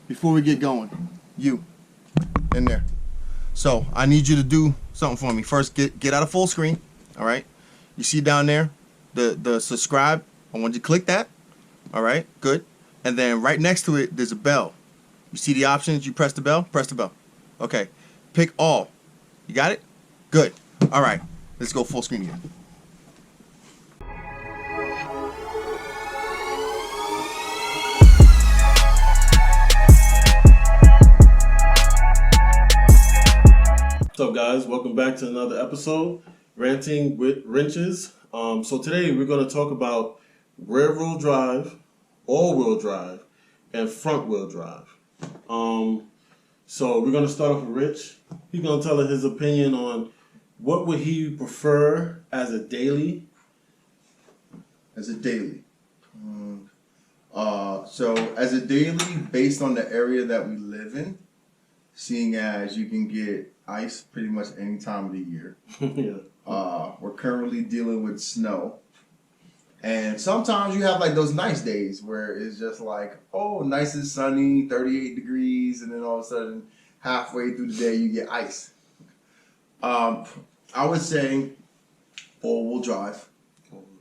before we get going, you in there. So I need you to do something for me. First, get out of full screen. All right. You see down there the subscribe. I want you to click that. All right. Good. And then right next to it, there's a bell. You see the options. You press the bell. Press the bell. Okay. Pick all. You got it? Good. All right. Let's go full screen again. What's up, guys? Welcome back to another episode, Ranting with Wrenches. So today we're going to talk about rear-wheel drive, all-wheel drive, and front-wheel drive. So we're going to start off with Rich. He's going to tell us his opinion on what would he prefer as a daily. As a daily. So as a daily, based on the area that we live in, seeing as you can get ice pretty much any time of the year. Yeah. We're currently dealing with snow. And sometimes you have like those nice days where it's just like, oh, nice and sunny, 38 degrees, and then all of a sudden, halfway through the day, you get ice. I would say all-wheel drive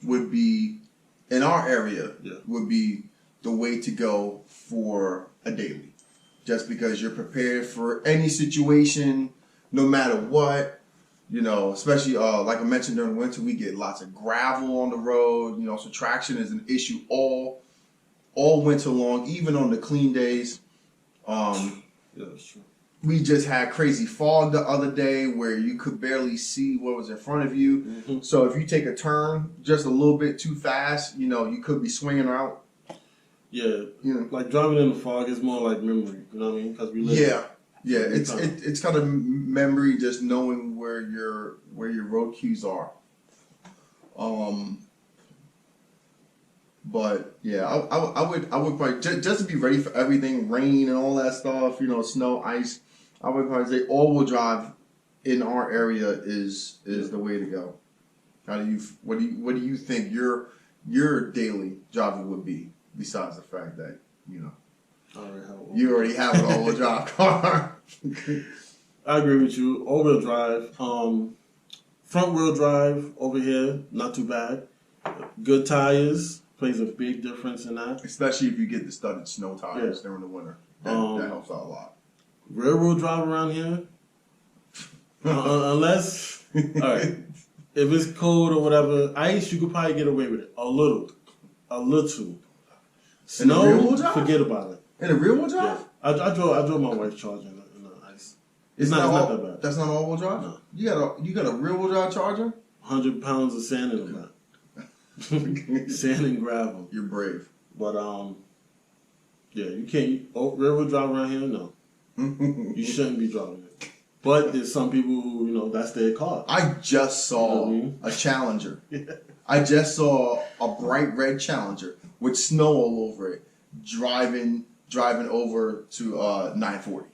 would be, in our area, would be the way to go for a daily. Just because you're prepared for any situation, no matter what, you know, especially like I mentioned during winter, we get lots of gravel on the road, you know, so traction is an issue all winter long, even on the clean days. Yeah, that's true. We just had crazy fog the other day where you could barely see what was in front of you. Mm-hmm. So if you take a turn just a little bit too fast, you know, you could be swinging out. Yeah, You know, like driving in the fog is more like memory, you know what I mean? Because we live it's kind of memory, just knowing where your road cues are. But yeah, I would probably just to be ready for everything, rain and all that stuff, you know, snow, ice. I would probably say all-wheel drive in our area is the way to go. What do you think your daily driving would be, besides the fact that, you know, you already have an all-wheel drive car? I agree with you. All-wheel drive. Front-wheel drive over here, not too bad. Good tires plays a big difference in that. Especially if you get the studded snow tires during the winter. That helps out a lot. Rear-wheel drive around here, unless, all right, if it's cold or whatever, ice, you could probably get away with it. A little. Snow, forget about it. In a rear-wheel drive? Yeah. I drove my wife's Charger in the ice. It's not that bad. That's not all-wheel drive? No. You got a rear-wheel drive Charger? 100 pounds of sand in the back. Sand and gravel. You're brave. But yeah, you can't. Rear-wheel drive around here, no. You shouldn't be driving it. But there's some people who, you know, that's their car. I just saw a Challenger. I just saw a bright red Challenger with snow all over it, driving over to 940.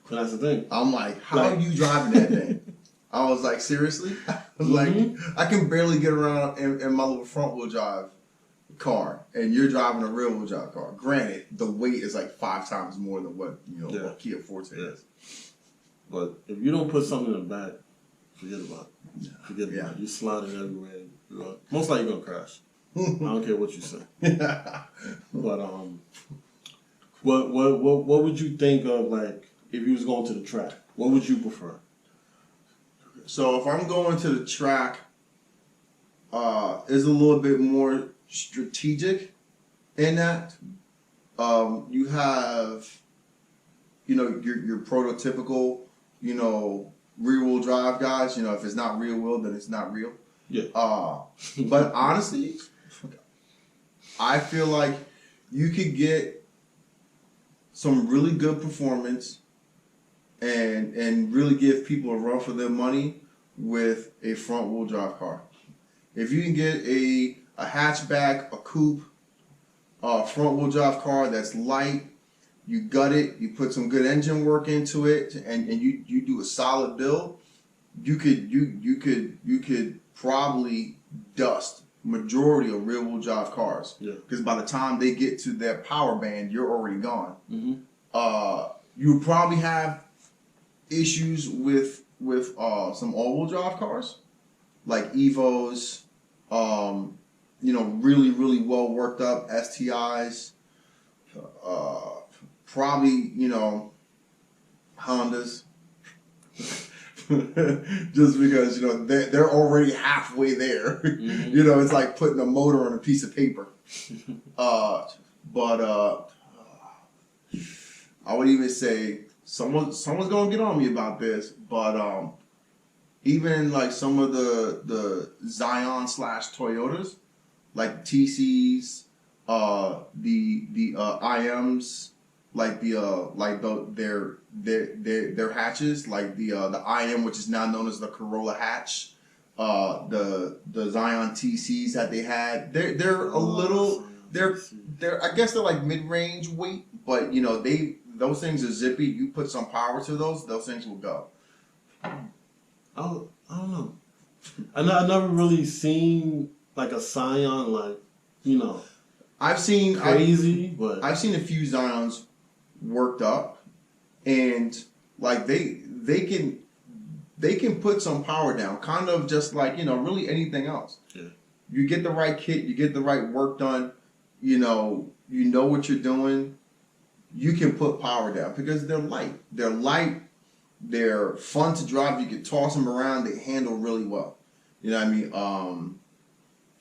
And that's the thing. I'm like, how are you driving that thing? I was like, seriously? Like, I can barely get around in my little front-wheel drive car, and you're driving a rear-wheel drive car. Granted, the weight is like 5 times more than what, you know, what Kia Forte is. But if you don't put something in the back, forget about it. Forget about it. You're sliding everywhere. Most likely you're gonna crash. I don't care what you say. But what would you think of, like, if you was going to the track? What would you prefer? So if I'm going to the track, is a little bit more strategic in that. You have, you know, your prototypical, you know, rear-wheel drive guys. You know, if it's not rear-wheel, then it's not real. Yeah. But honestly, I feel like you could get some really good performance and really give people a run for their money with a front-wheel drive car. If you can get a hatchback, a coupe, front-wheel drive car that's light, you gut it, you put some good engine work into it, and you do a solid build, you could probably dust majority of rear-wheel drive cars. Yeah. Because by the time they get to their power band, you're already gone. Mm-hmm. You would probably have issues with some all-wheel drive cars, like Evos, really, really well worked up STIs, probably, Hondas. Just because, they're already halfway there. Mm-hmm. It's like putting a motor on a piece of paper. But I would even say someone's gonna get on me about this, but even like some of the Zion / Toyotas, like TCs, the IMs, like their hatches, like the IM, which is now known as the Corolla hatch, the Zion TCs that they had, they're a little they're I guess they're like mid range weight, but those things are zippy. You put some power to those things will go. I don't know. I never really seen like a Scion, like I've seen crazy, but I've seen a few Zions worked up, and like they can put some power down, kind of just like really anything else. Yeah. You get the right kit, you get the right work done, you know what you're doing, you can put power down because they're light. They're fun to drive. You can toss them around. They handle really well. You know what I mean?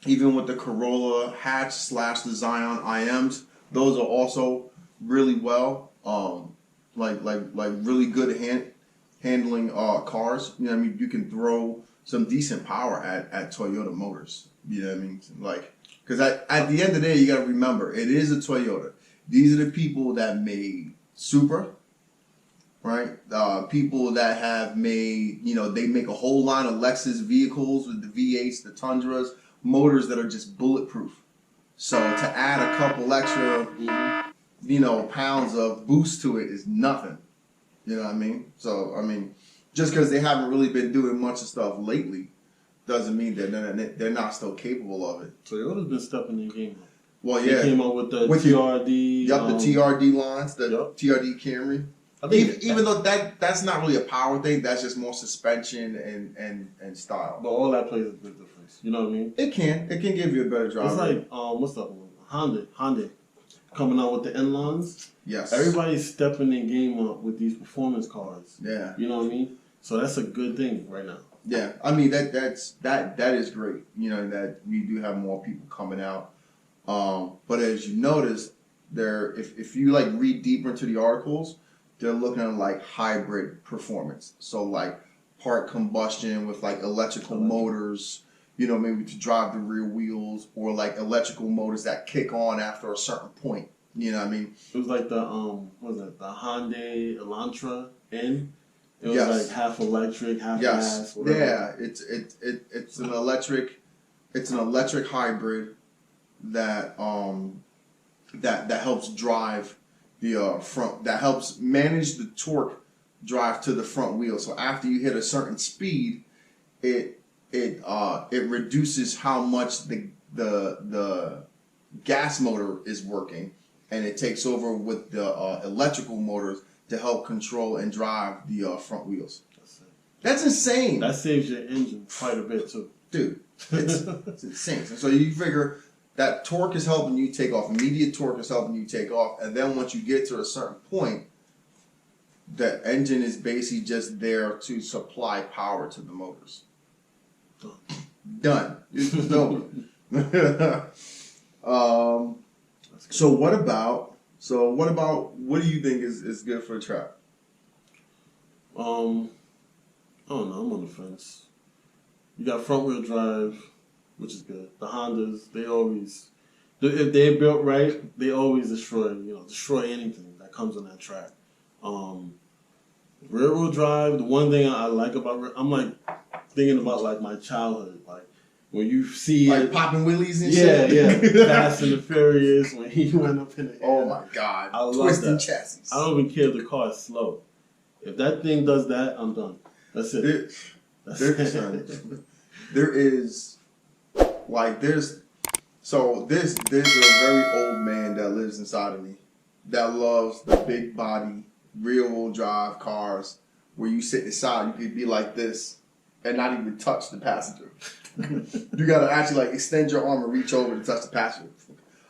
Even with the Corolla hatch / the Zion IMs, those are also really well. Like really good handling cars. You know what I mean? You can throw some decent power at Toyota Motors. You know what I mean? Like, because at the end of the day, you got to remember, it is a Toyota. These are the people that made Supra, right? People that have made, they make a whole line of Lexus vehicles with the V8s, the Tundras, motors that are just bulletproof. So to add a couple extra, pounds of boost to it is nothing. You know what I mean? So, just because they haven't really been doing much of stuff lately doesn't mean that they're not still capable of it. Toyota's been stepping in game. Well, yeah. They came out with the TRD. Yep, the TRD lines, the TRD Camry. Even though that's not really a power thing, that's just more suspension and style. But all that plays a big difference. You know what I mean? It can give you a better drive. It's like what's the other one? Honda coming out with the N-Lines. Yes. Everybody's stepping their game up with these performance cars. Yeah. You know what I mean? So that's a good thing right now. Yeah. That is great. That we do have more people coming out. But as you notice, if you like read deeper into the articles, they're looking at like hybrid performance. So like part combustion with like electrical motors, maybe to drive the rear wheels, or like electrical motors that kick on after a certain point. You know what I mean? It was like the what was it? The Hyundai Elantra N. It was Yes. like half electric, half Yes. gas. Whatever. Yeah. It's an electric hybrid that that helps drive the front, that helps manage the torque drive to the front wheel. So after you hit a certain speed, it reduces how much the gas motor is working, and it takes over with the electrical motors to help control and drive the front wheels. That's insane. That saves your engine quite a bit too. Dude, it's insane. And so you figure that torque is helping you take off. Immediate torque is helping you take off. And then once you get to a certain point, the engine is basically just there to supply power to the motors. Done. It's over. So what do you think is good for a track? I don't know. I'm on the fence. You got front wheel drive, which is good. The Hondas, they always, if they're built right, they always destroy anything that comes on that track. Rear wheel drive, the one thing I like about, I'm like thinking about like my childhood, like when you see like it, popping wheelies and shit. Yeah, Fast and the Furious when he went up in the air. Oh my God, I love twisting that. chassis. I don't even care if the car is slow. If that thing does that, I'm done. That's it. There's a very old man that lives inside of me, that loves the big body, rear wheel drive cars where you sit inside, you could be like this and not even touch the passenger. You gotta actually like extend your arm and reach over to touch the passenger.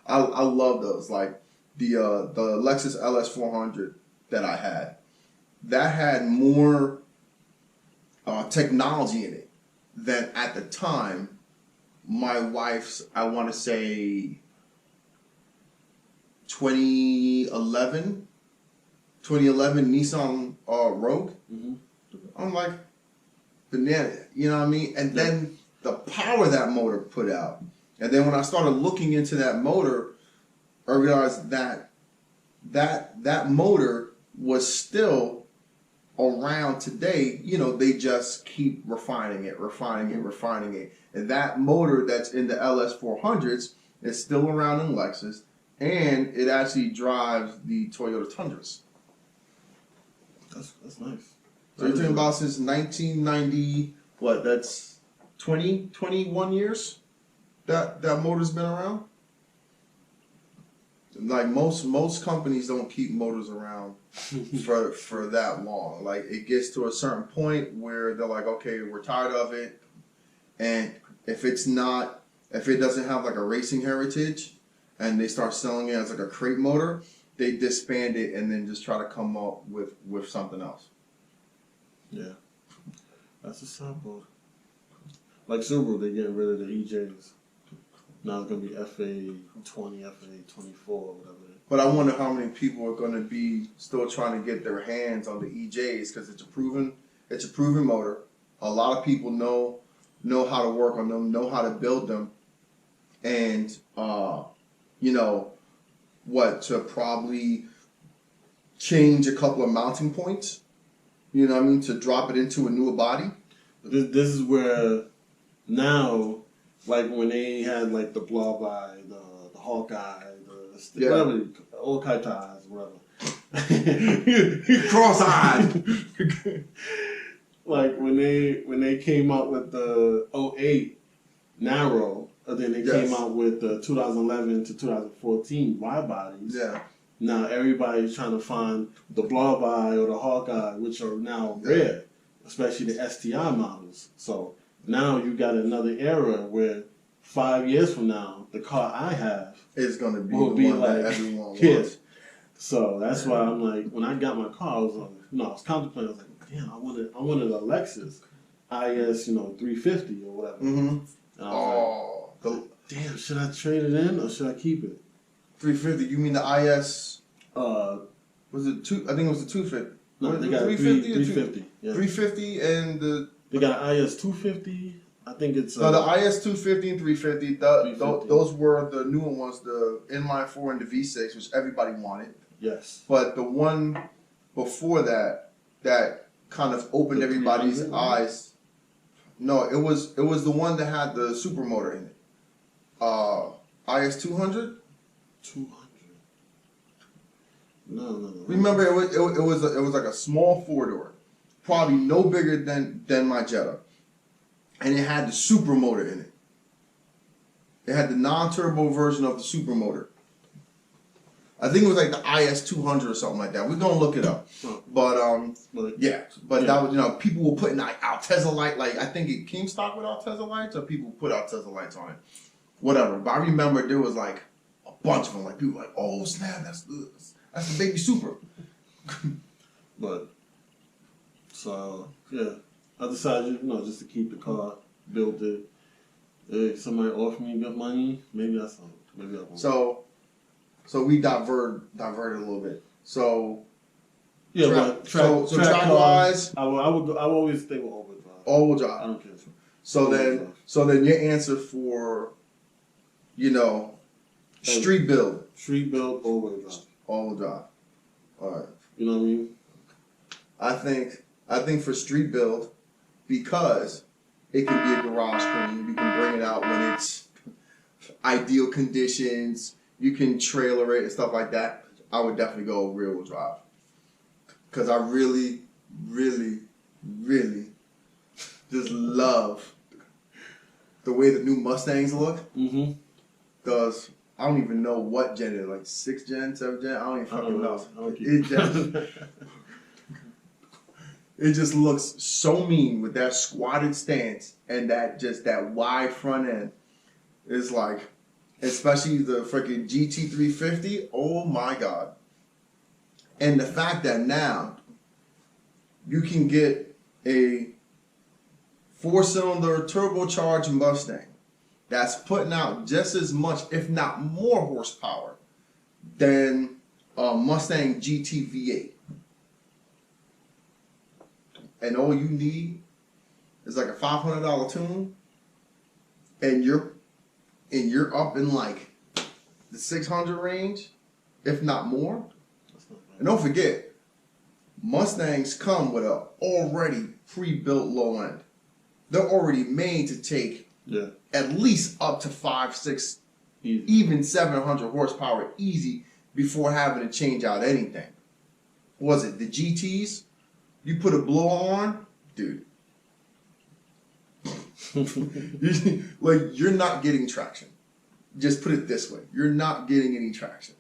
I love those. Like the Lexus LS400 that I had, that had more technology in it than at the time my wife's, I want to say 2011 Nissan Rogue. Mm-hmm. I'm like, banana, you know what I mean? And then the power that motor put out. And then when I started looking into that motor, I realized that motor was still around today. You know, they just keep refining it. And that motor that's in the LS400s is still around in Lexus, and it actually drives the Toyota Tundras. That's nice. So you're talking about since 1990, what, that's 21 years that motor's been around? Like most companies don't keep motors around for that long. Like it gets to a certain point where they're like, okay, we're tired of it. And if it doesn't have like a racing heritage and they start selling it as like a crate motor, they disband it and then just try to come up with something else. Yeah. That's a sample. Like Subaru, they're getting rid of the EJs. Now it's going to be FA20, FA24, whatever. But I wonder how many people are going to be still trying to get their hands on the EJs because it's a proven motor. A lot of people know how to work on them, know how to build them, and to probably change a couple of mounting points. You know what I mean? To drop it into a newer body. This is where now, like when they had like the Blaubai, the Hawkeye, whatever, all kite eyes, whatever. Cross-eyed. Like when they came out with the 08 narrow, and then they came out with the 2011 to 2014 wide bodies. Yeah. Now everybody's trying to find the Blaubai or the Hawkeye, which are now rare, especially the STI models. So now you got another era where 5 years from now, the car I have is going to be the one like, that everyone wants. So that's why I'm like, when I got my car, I was contemplating. I was like, damn, I wanted a Lexus IS, 350 or whatever. Mm-hmm. And I was like, damn, should I trade it in or should I keep it? 350? You mean the IS? Was it two? I think it was the 250. No, they got 350. Yeah. 350 and they got an IS 250. I think it's no, the IS 250 and 350. Those were the newer ones, the inline 4 and the V6, which everybody wanted. Yes. But the one before that kind of opened everybody's eyes. No, it was the one that had the super motor in it. IS 200. 200. No. Remember, it was like a small 4-door, probably no bigger than my Jetta, and it had the super motor in it. It had the non-turbo version of the super motor. I think it was like the IS 200 or something like that. We're gonna look it up, but that was people were putting like Altezza light. Like I think it came stock with Altezza lights, or people put Altezza lights on it, whatever. But I remember there was like a bunch of them. Like people were like, oh snap, that's the baby super. But so yeah, I decided just to keep the car, build it. If somebody offered me good money, maybe I won't. So we diverted a little bit. So yeah, track wise, I would always stay with all-wheel drive. All-wheel drive. I don't care. So then your answer for street build. Street build, all-wheel drive. All-wheel drive. All right. You know what I mean? I think for street build, because it can be a garage queen. You can bring it out when it's ideal conditions. You can trailer it and stuff like that. I would definitely go rear-wheel drive. Because I really, really, really just love the way the new Mustangs look. Mm-hmm. Because I don't even know what gen it is, like 6th gen, 7th gen. I don't even fucking know. I don't keep It just looks so mean with that squatted stance and that wide front end. It's like, especially the freaking GT350. Oh my god! And the fact that now you can get a 4-cylinder turbocharged Mustang that's putting out just as much, if not more, horsepower than a Mustang GT V8. And all you need is like a $500 tune, and you're up in like the 600 range, if not more. And don't forget, Mustangs come with a already pre-built low end. They're already made to take at least up to 5, 6, even 700 horsepower easy before having to change out anything. Was it the GTs? You put a blower on, dude. Like, you're not getting traction. Just put it this way. You're not getting any traction.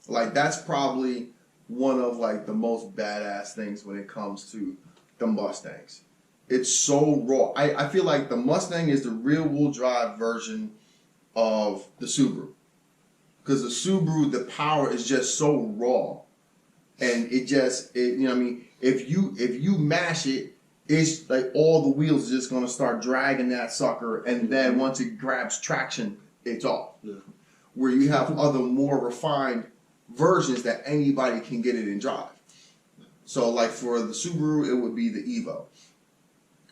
Like, that's probably one of like the most badass things when it comes to the Mustangs. It's so raw. I feel like the Mustang is the rear-wheel drive version of the Subaru. Because the Subaru, the power is just so raw. And you know what I mean? If you mash it, it's like all the wheels are just gonna start dragging that sucker, and then once it grabs traction, it's off. Yeah. Where you have other more refined versions that anybody can get it and drive. So like for the Subaru, it would be the Evo.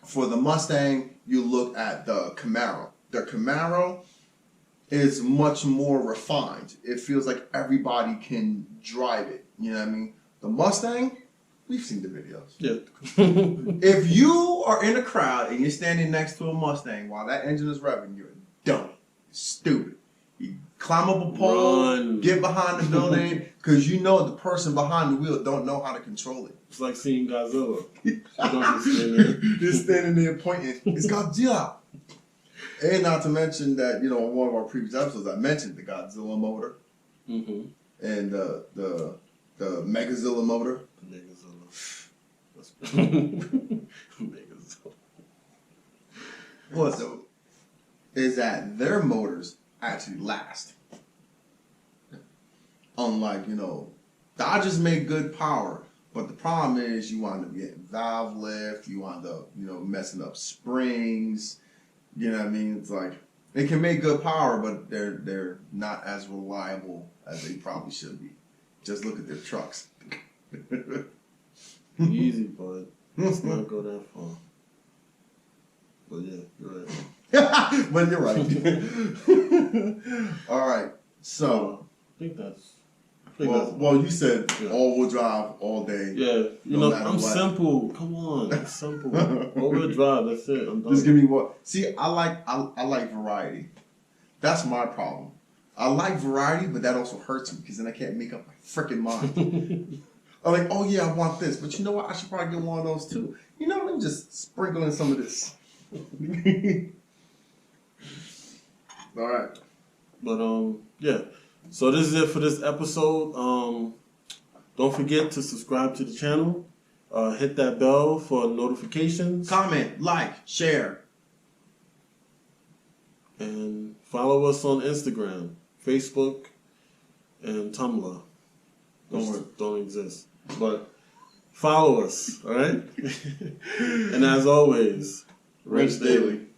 For the Mustang, you look at the Camaro. The Camaro is much more refined. It feels like everybody can drive it. You know what I mean? The Mustang, we've seen the videos. Yeah. If you are in a crowd and you're standing next to a Mustang while that engine is revving, you're a dummy. Stupid. You climb up a pole, get behind the building, because you know the person behind the wheel don't know how to control it. It's like seeing Godzilla. Just standing there pointing, it's Godzilla. And not to mention that, you know, in one of our previous episodes, I mentioned the Godzilla motor. Mm-hmm. And the Megazilla motor. Megazilla. Megazilla. What's dope is that their motors actually last. Unlike, you know, Dodges make good power, but the problem is you wind up getting valve lift, you wind up, you know, messing up springs. You know what I mean? It's like they can make good power, but they're not as reliable as they probably should be. Just look at their trucks. Easy, bud. Let's not go that far. But yeah, you're right. But you're right. All right. So I think that's. Well, you said all-wheel drive all day. Yeah, you know, I'm simple. Come on, I'm simple. All-wheel drive. That's it. I'm done. Just give me what. See, I like variety. That's my problem. I like variety, but that also hurts me because then I can't make up my freaking mind. I'm like, oh yeah, I want this, but you know what? I should probably get one of those too. You know, let me just sprinkle in some of this. All right. But yeah. So this is it for this episode. Don't forget to subscribe to the channel. Hit that bell for notifications. Comment, like, share. And follow us on Instagram, Facebook, and Tumblr. Don't exist. But follow us, all right? And as always, Wrench Daily.